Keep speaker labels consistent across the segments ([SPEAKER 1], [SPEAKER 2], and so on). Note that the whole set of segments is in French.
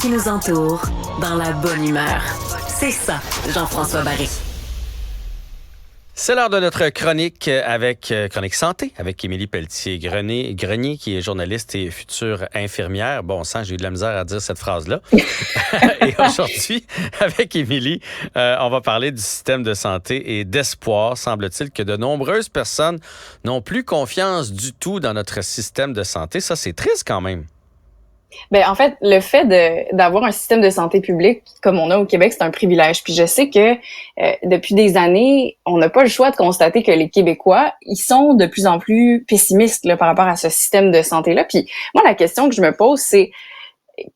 [SPEAKER 1] qui nous entoure dans la bonne humeur. C'est ça, Jean-François Barry.
[SPEAKER 2] C'est l'heure de notre chronique Chronique Santé avec Émilie Pelletier-Grenier, qui est journaliste et future infirmière. Bon sang, j'ai eu de la misère à dire cette phrase-là. Et aujourd'hui, avec Émilie, on va parler du système de santé et d'espoir. Semble-t-il que de nombreuses personnes n'ont plus confiance du tout dans notre système de santé. Ça, c'est triste quand même.
[SPEAKER 3] Ben en fait, le fait d'avoir un système de santé publique comme on a au Québec, c'est un privilège. Puis je sais que depuis des années, on n'a pas le choix de constater que les Québécois, ils sont de plus en plus pessimistes là, par rapport à ce système de santé-là. Puis moi, la question que je me pose, c'est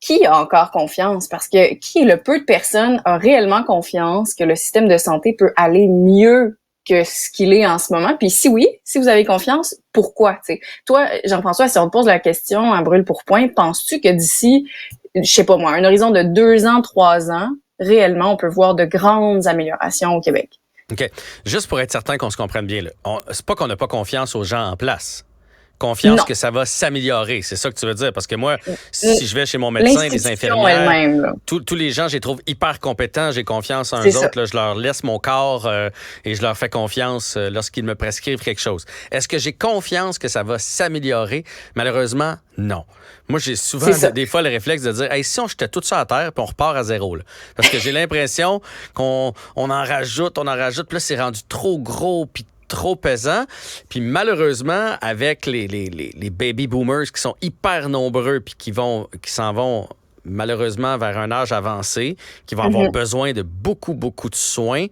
[SPEAKER 3] qui a encore confiance? Parce que le peu de personnes a réellement confiance que le système de santé peut aller mieux que ce qu'il est en ce moment. Puis si oui, si vous avez confiance, pourquoi? T'sais? Toi, Jean-François, si on te pose la question à brûle pour point, penses-tu que d'ici, je sais pas moi, un horizon de 2 ans, 3 ans, réellement, on peut voir de grandes améliorations au Québec?
[SPEAKER 2] OK. Juste pour être certain qu'on se comprenne bien, là, c'est pas qu'on n'a pas confiance aux gens en place. Confiance que ça va s'améliorer, c'est ça que tu veux dire? Parce que moi, si je vais chez mon médecin, les infirmières, tous les gens, je les trouve hyper compétents, j'ai confiance en eux autres, là, je leur laisse mon corps et je leur fais confiance lorsqu'ils me prescrivent quelque chose. Est-ce que j'ai confiance que ça va s'améliorer? Malheureusement, non. Moi, j'ai souvent des fois le réflexe de dire hey, si on jetait tout ça à terre puis on repart à zéro. Là. Parce que j'ai l'impression qu'on en rajoute, puis là, c'est rendu trop gros, puis trop pesant. Puis malheureusement, avec les baby boomers qui sont hyper nombreux puis qui s'en vont malheureusement vers un âge avancé, qui vont avoir besoin de beaucoup de soins,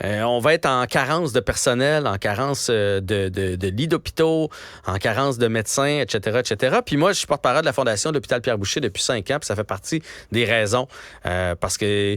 [SPEAKER 2] on va être en carence de personnel, en carence de lits d'hôpitaux, en carence de médecins, etc., etc. Puis moi, je suis porte-parole de la Fondation de l'Hôpital Pierre-Boucher depuis 5 ans, puis ça fait partie des raisons. Parce que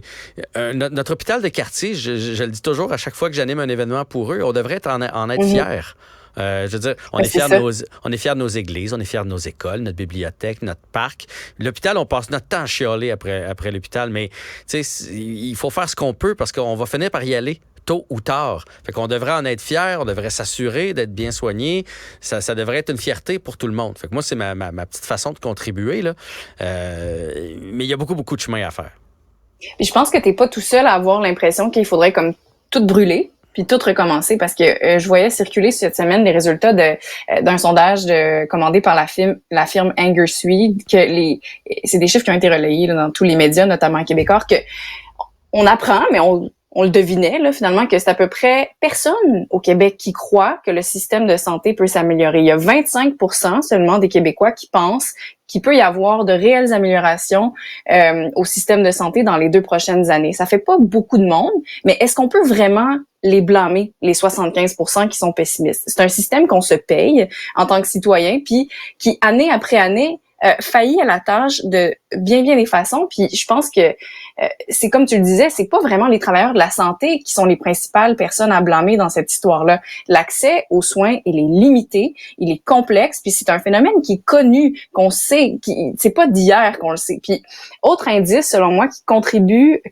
[SPEAKER 2] notre hôpital de quartier, je le dis toujours à chaque fois que j'anime un événement pour eux, on devrait en être fiers. Je veux dire, on est fiers de nos églises, on est fiers de nos écoles, notre bibliothèque, notre parc. L'hôpital, on passe notre temps à chialer après l'hôpital, mais il faut faire ce qu'on peut parce qu'on va finir par y aller tôt ou tard. Fait qu'on devrait en être fiers, on devrait s'assurer d'être bien soigné. Ça devrait être une fierté pour tout le monde. Fait que moi, c'est ma petite façon de contribuer, là. Mais il y a beaucoup de chemin à faire.
[SPEAKER 3] Puis je pense que t'es pas tout seul à avoir l'impression qu'il faudrait comme tout brûler puis tout recommencer parce que je voyais circuler cette semaine les résultats d'un sondage commandé par la firme Angersuite que c'est des chiffres qui ont été relayés là, dans tous les médias, notamment québécois, que on apprend, mais on le devinait là finalement que c'est à peu près personne au Québec qui croit que le système de santé peut s'améliorer. Il y a 25% seulement des Québécois qui pensent qu'il peut y avoir de réelles améliorations au système de santé dans les 2 prochaines années. Ça fait pas beaucoup de monde, mais est-ce qu'on peut vraiment les blâmer, les 75% qui sont pessimistes? C'est un système qu'on se paye en tant que citoyen, puis qui, année après année, faillit à la tâche de bien des façons. Puis je pense que c'est comme tu le disais, c'est pas vraiment les travailleurs de la santé qui sont les principales personnes à blâmer dans cette histoire-là. L'accès aux soins, il est limité, il est complexe, puis c'est un phénomène qui est connu, qu'on sait, c'est pas d'hier qu'on le sait. Puis autre indice, selon moi, qui contribue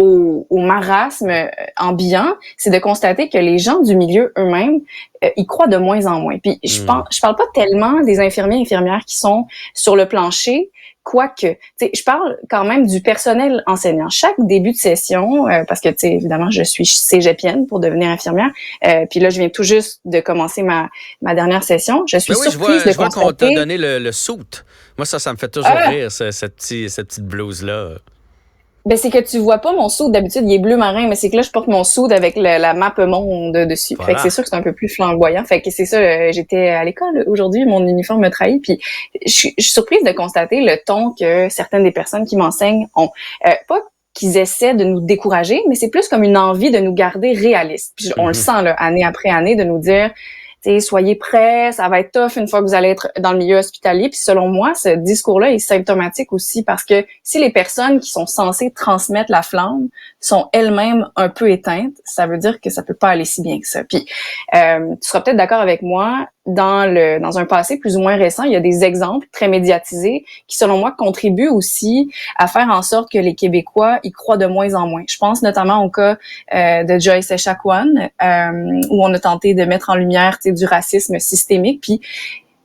[SPEAKER 3] au marasme ambiant, c'est de constater que les gens du milieu eux-mêmes, ils croient de moins en moins. Puis je parle pas tellement des infirmières qui sont sur le plancher, quoique, je parle quand même du personnel enseignant. Chaque début de session, parce que, évidemment, je suis cégepienne pour devenir infirmière, puis là, je viens tout juste de commencer ma dernière session. Je suis surprise de constater...
[SPEAKER 2] Je vois qu'on t'a donné le suit. Moi, ça me fait toujours rire, cette petite blouse-là.
[SPEAKER 3] Ben c'est que tu vois pas mon soude, d'habitude il est bleu marin, mais c'est que là je porte mon soude avec la map monde dessus. Voilà. Fait que c'est sûr que c'est un peu plus flamboyant. Fait que c'est ça, j'étais à l'école aujourd'hui, mon uniforme me trahit, puis je suis surprise de constater le ton que certaines des personnes qui m'enseignent ont. Pas qu'ils essaient de nous décourager, mais c'est plus comme une envie de nous garder réalistes. Puis on le sent là, année après année, de nous dire soyez prêts, ça va être tough une fois que vous allez être dans le milieu hospitalier. Puis selon moi, ce discours-là est symptomatique aussi parce que si les personnes qui sont censées transmettre la flamme sont elles-mêmes un peu éteintes, ça veut dire que ça peut pas aller si bien que ça. Puis tu seras peut-être d'accord avec moi, dans un passé plus ou moins récent, il y a des exemples très médiatisés qui, selon moi, contribuent aussi à faire en sorte que les Québécois y croient de moins en moins. Je pense notamment au cas de Joyce Echaquan, où on a tenté de mettre en lumière du racisme systémique. Puis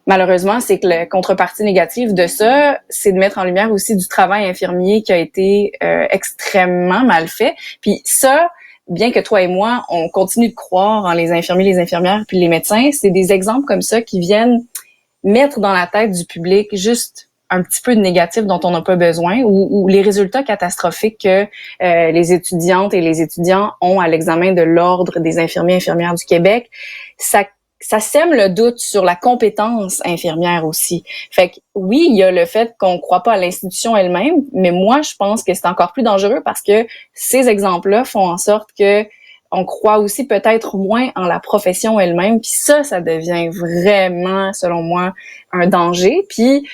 [SPEAKER 3] malheureusement, c'est que la contrepartie négative de ça, c'est de mettre en lumière aussi du travail infirmier qui a été extrêmement mal fait. Puis ça, bien que toi et moi, on continue de croire en les infirmiers, les infirmières, puis les médecins, c'est des exemples comme ça qui viennent mettre dans la tête du public juste un petit peu de négatif dont on n'a pas besoin, ou les résultats catastrophiques que les étudiantes et les étudiants ont à l'examen de l'Ordre des infirmiers et infirmières du Québec, ça sème le doute sur la compétence infirmière aussi. Fait que oui, il y a le fait qu'on ne croit pas à l'institution elle-même, mais moi, je pense que c'est encore plus dangereux parce que ces exemples-là font en sorte que on croit aussi peut-être moins en la profession elle-même, puis ça devient vraiment, selon moi, un danger. Puis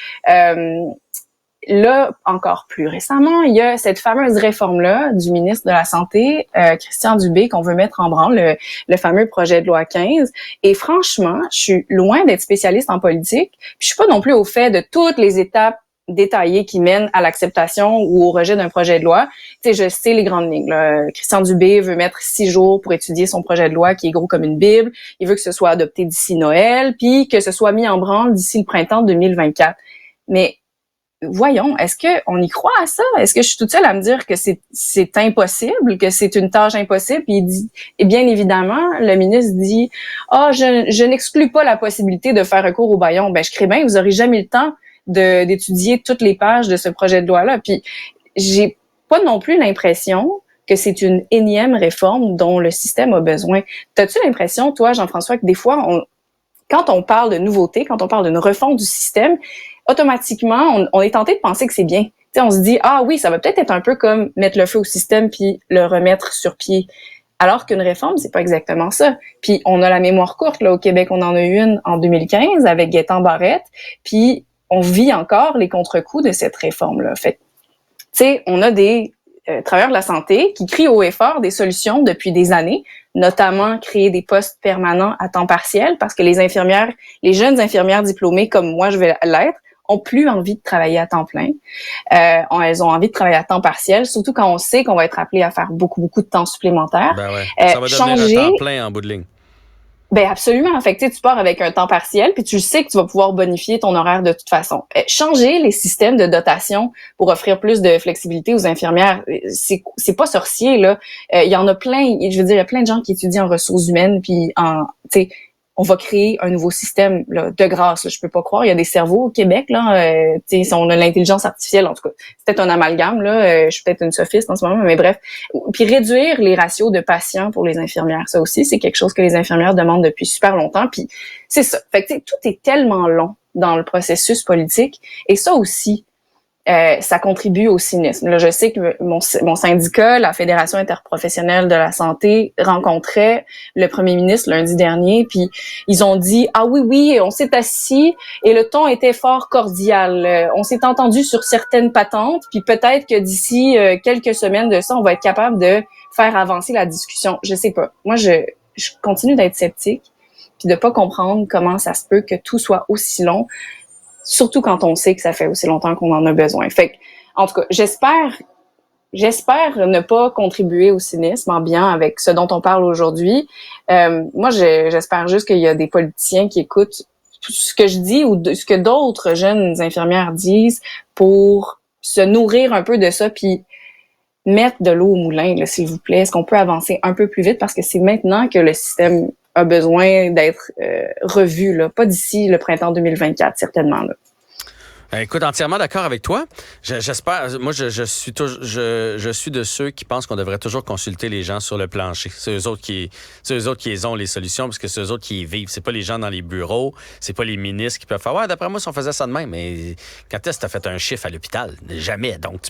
[SPEAKER 3] là, encore plus récemment, il y a cette fameuse réforme-là du ministre de la Santé, Christian Dubé, qu'on veut mettre en branle, le fameux projet de loi 15. Et franchement, je suis loin d'être spécialiste en politique, puis je suis pas non plus au fait de toutes les étapes détaillées qui mènent à l'acceptation ou au rejet d'un projet de loi. Tu sais, je sais les grandes lignes, là. Christian Dubé veut mettre 6 jours pour étudier son projet de loi qui est gros comme une Bible. Il veut que ce soit adopté d'ici Noël, puis que ce soit mis en branle d'ici le printemps 2024. Mais voyons, est-ce qu'on y croit à ça? Est-ce que je suis toute seule à me dire que c'est impossible, que c'est une tâche impossible? Puis il dit, et bien évidemment, le ministre dit, je n'exclus pas la possibilité de faire recours au bâillon. Ben, je crée bien, vous aurez jamais le temps d'étudier toutes les pages de ce projet de loi-là. Puis j'ai pas non plus l'impression que c'est une énième réforme dont le système a besoin. T'as-tu l'impression, toi, Jean-François, que des fois, quand on parle de nouveauté, quand on parle d'une refonte du système, automatiquement, on est tenté de penser que c'est bien. T'sais, on se dit, ah oui, ça va peut-être être un peu comme mettre le feu au système puis le remettre sur pied. Alors qu'une réforme, c'est pas exactement ça. Puis on a la mémoire courte, là, au Québec, on en a eu une en 2015 avec Gaétan Barrette, puis on vit encore les contre-coups de cette réforme-là. Fait tu sais, on a des travailleurs de la santé qui crient haut et fort des solutions depuis des années, notamment créer des postes permanents à temps partiel parce que les infirmières, les jeunes infirmières diplômées comme moi, je vais l'être, ont plus envie de travailler à temps plein. Elles ont envie de travailler à temps partiel, surtout quand on sait qu'on va être appelé à faire beaucoup de temps supplémentaire.
[SPEAKER 2] Ben ouais. Ça va devenir un temps plein en bout de ligne.
[SPEAKER 3] Ben absolument. Fait que tu pars avec un temps partiel, puis tu sais que tu vas pouvoir bonifier ton horaire de toute façon. Changer les systèmes de dotation pour offrir plus de flexibilité aux infirmières, c'est pas sorcier là. Il y en a plein. Je veux dire, il y a plein de gens qui étudient en ressources humaines, puis on va créer un nouveau système là, de grâce. Là, je peux pas croire. Il y a des cerveaux au Québec là. On a l'intelligence artificielle. En tout cas, c'est peut-être un amalgame là. Je suis peut-être une sophiste en ce moment, mais bref. Puis réduire les ratios de patients pour les infirmières, ça aussi, c'est quelque chose que les infirmières demandent depuis super longtemps. Puis c'est ça. Fait que tout est tellement long dans le processus politique, et ça aussi. Ça contribue au cynisme. Là, je sais que mon syndicat, la Fédération interprofessionnelle de la santé, rencontrait le premier ministre lundi dernier, puis ils ont dit « Ah oui, on s'est assis et le ton était fort cordial. On s'est entendu sur certaines patentes, puis peut-être que d'ici quelques semaines de ça, on va être capable de faire avancer la discussion. » Je sais pas. Moi, je continue d'être sceptique, puis de pas comprendre comment ça se peut que tout soit aussi long, surtout quand on sait que ça fait aussi longtemps qu'on en a besoin. Fait que, en tout cas, j'espère ne pas contribuer au cynisme ambiant avec ce dont on parle aujourd'hui. Moi, j'espère juste qu'il y a des politiciens qui écoutent ce que je dis ou ce que d'autres jeunes infirmières disent pour se nourrir un peu de ça, puis mettre de l'eau au moulin, là, s'il vous plaît. Est-ce qu'on peut avancer un peu plus vite? Parce que c'est maintenant que le système a besoin d'être revu, là. Pas d'ici le printemps 2024, certainement, là.
[SPEAKER 2] Écoute, entièrement d'accord avec toi. J'espère. Moi, je suis de ceux qui pensent qu'on devrait toujours consulter les gens sur le plancher. C'est eux autres qui ont les solutions, parce que c'est eux autres qui y vivent. C'est pas les gens dans les bureaux, c'est pas les ministres qui peuvent faire. Ouais, d'après moi, si on faisait ça de même, mais quand est-ce que t'as fait un chiffre à l'hôpital? Jamais. Donc,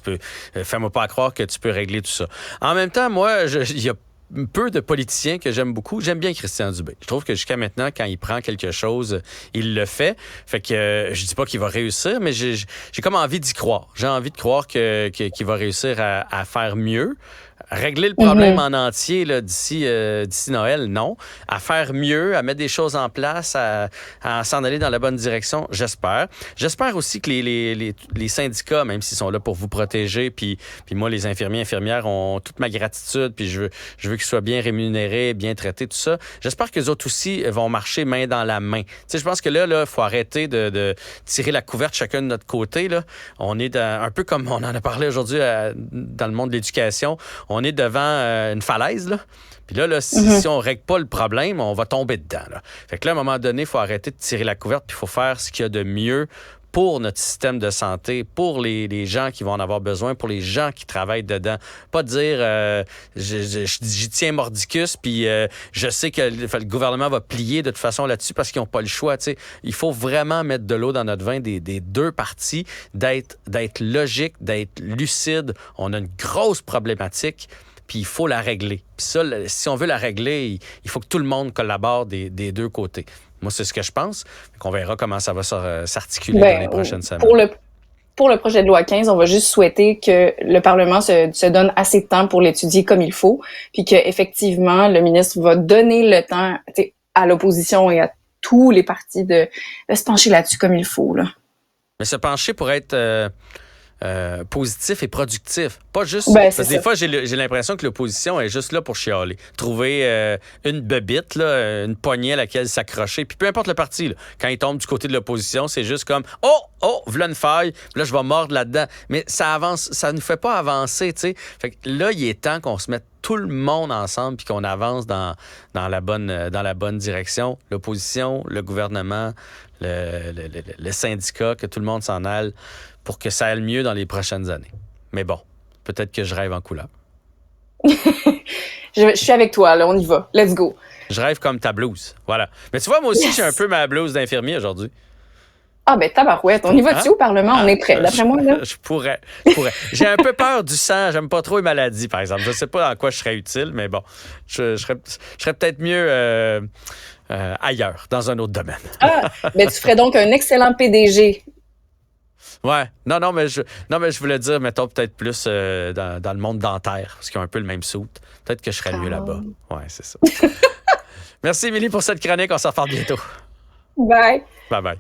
[SPEAKER 2] fais-moi pas croire que tu peux régler tout ça. En même temps, moi, il y a peu de politiciens que j'aime beaucoup. J'aime bien Christian Dubé. Je trouve que jusqu'à maintenant, quand il prend quelque chose, il le fait. Fait que je dis pas qu'il va réussir, mais j'ai comme envie d'y croire. J'ai envie de croire qu'il va réussir à faire mieux. Régler le problème en entier là, d'ici Noël, non. À faire mieux, à mettre des choses en place, à s'en aller dans la bonne direction, j'espère. J'espère aussi que les syndicats, même s'ils sont là pour vous protéger, puis moi, les infirmières ont toute ma gratitude, puis je veux qu'ils soient bien rémunérés, bien traités, tout ça. J'espère que les autres aussi vont marcher main dans la main. Tu sais, je pense que là, il faut arrêter de tirer la couverte chacun de notre côté. Là. On est un peu comme on en a parlé aujourd'hui dans le monde de l'éducation. On est devant une falaise, là. Puis là, si on ne règle pas le problème, on va tomber dedans. Là. Fait que là, à un moment donné, il faut arrêter de tirer la couverte, puis il faut faire ce qu'il y a de mieux pour notre système de santé, pour les gens qui vont en avoir besoin, pour les gens qui travaillent dedans. Pas dire j'y tiens mordicus, puis je sais que le gouvernement va plier de toute façon là-dessus parce qu'ils n'ont pas le choix. T'sais. Il faut vraiment mettre de l'eau dans notre vin des deux parties, d'être logique, d'être lucide. On a une grosse problématique, puis il faut la régler. Puis ça, si on veut la régler, il faut que tout le monde collabore des deux côtés. Moi, c'est ce que je pense. On verra comment ça va s'articuler dans les prochaines semaines.
[SPEAKER 3] Pour le projet de loi 15, on va juste souhaiter que le Parlement se donne assez de temps pour l'étudier comme il faut, puis qu'effectivement, le ministre va donner le temps à l'opposition et à tous les partis de se pencher là-dessus comme il faut. Là.
[SPEAKER 2] Mais se pencher pour être... positif et productif. Pas juste...
[SPEAKER 3] parce
[SPEAKER 2] que des fois, j'ai l'impression que l'opposition est juste là pour chialer. Trouver une bebite, là, une poignée à laquelle s'accrocher. Puis peu importe le parti, là, quand il tombe du côté de l'opposition, c'est juste comme « Oh, voilà une faille. Là, je vais mordre là-dedans. » Mais ça avance, ça ne fait pas avancer, tu sais. Fait que là, il est temps qu'on se mette tout le monde ensemble puis qu'on avance dans la bonne direction. L'opposition, le gouvernement, le syndicat, que tout le monde s'en aille pour que ça aille mieux dans les prochaines années. Mais bon, peut-être que je rêve en couleur.
[SPEAKER 3] Je suis avec toi, là, on y va. Let's go.
[SPEAKER 2] Je rêve comme ta blouse, voilà. Mais tu vois, moi aussi, j'ai un peu ma blouse d'infirmier aujourd'hui.
[SPEAKER 3] Ah ben tabarouette, on y va-tu au Parlement? On est prêt, d'après moi, là?
[SPEAKER 2] Je pourrais. J'ai un peu peur du sang, j'aime pas trop les maladies, par exemple. Je sais pas en quoi je serais utile, mais bon, je serais peut-être mieux ailleurs, dans un autre domaine.
[SPEAKER 3] Ben tu ferais donc un excellent PDG.
[SPEAKER 2] Ouais. Non, mais je voulais dire, mettons, peut-être plus dans le monde dentaire, parce qu'ils ont un peu le même soute. Peut-être que je serais mieux là-bas. Ouais, c'est ça. Merci, Émilie, pour cette chronique. On se reparle bientôt.
[SPEAKER 3] Bye.
[SPEAKER 2] Bye-bye.